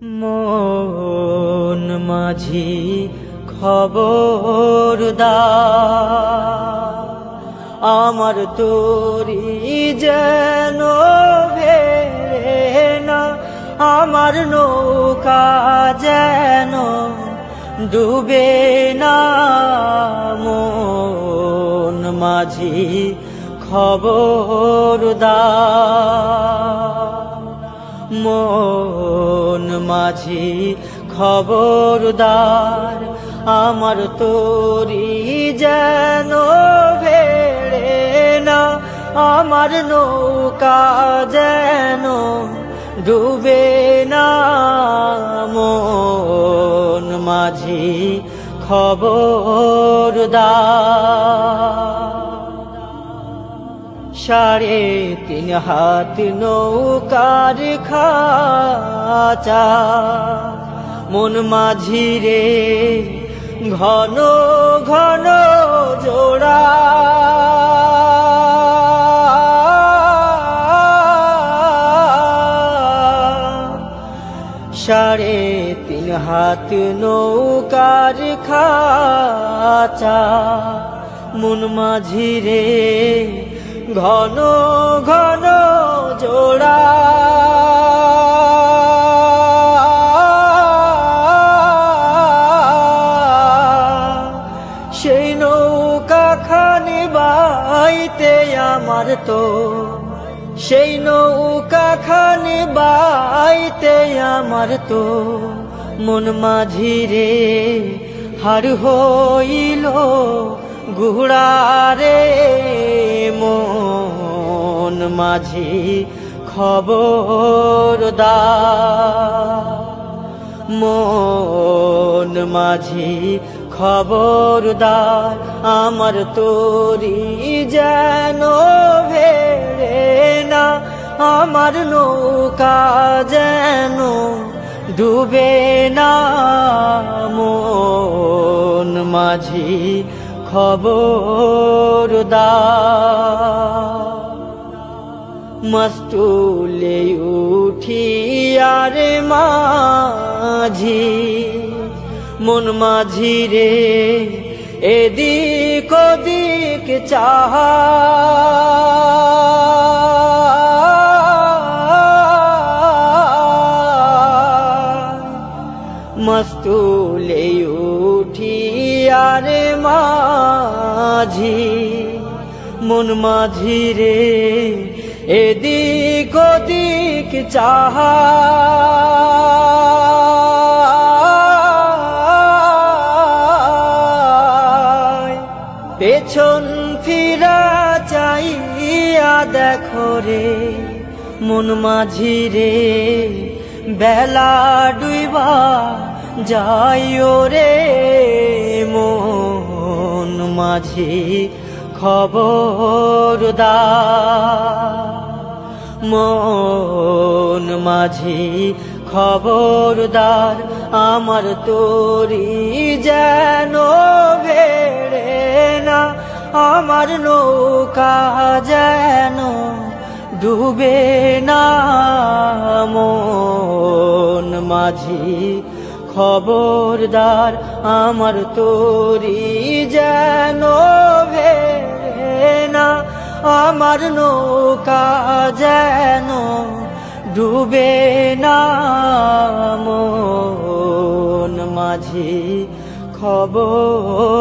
মন মাঝি খবরদার, আমার তোরি যেন ভেড়ে না, আমার নৌকা যেন ডুবে না। মন মাঝি খবরদার, মন মাঝি খবরদার, আমার তোরি যেন ভেড়ে না, আমার নৌকা যেন ডুবে না। মন মাঝি খবরদার, 3.5 হাত নৌকার খাঁচা, মন মাঝি রে ঘন ঘন জোড়া। 3.5 হাত নৌকার খাঁচা, মন মাঝি রে ঘন ঘন জোড়া। সেই নৌকা খানি বাইতে আমার তো, সেই নৌকা খানি বাইতে আমার তো, মন মাঝি রে হার হইল গুড়ারে। মন মাঝি খবরদার, মন মাঝি খবরদার, আমার তোরি যেন ভেড়ে না, আমার নৌকা যেন ডুবে না। মন মাঝি খবরদার, মস্তুলে উঠিয়ার মাঝি, মন মাঝি রে এদিক ওদিক চাহা। মস্তুলে উঠিয়ার মাঝি, মন মাঝি রে এদিক ওদিক চাহা। পেছন ফিরা চাইয়া দেখো রে মন মাঝি রে, বেলা ডুইবা যাইও রে। মন মাঝি খবরদার, মন মাঝি খবরদার, আমার তোরি যেন ভেড়ে না, আমার নৌকা যেন ডুবে না। মন মাঝি খবরদার, আমার তোরি যেন ভেড়ে না, আমার নৌকা যেন ডুবে না। মন মাঝি খবরদার।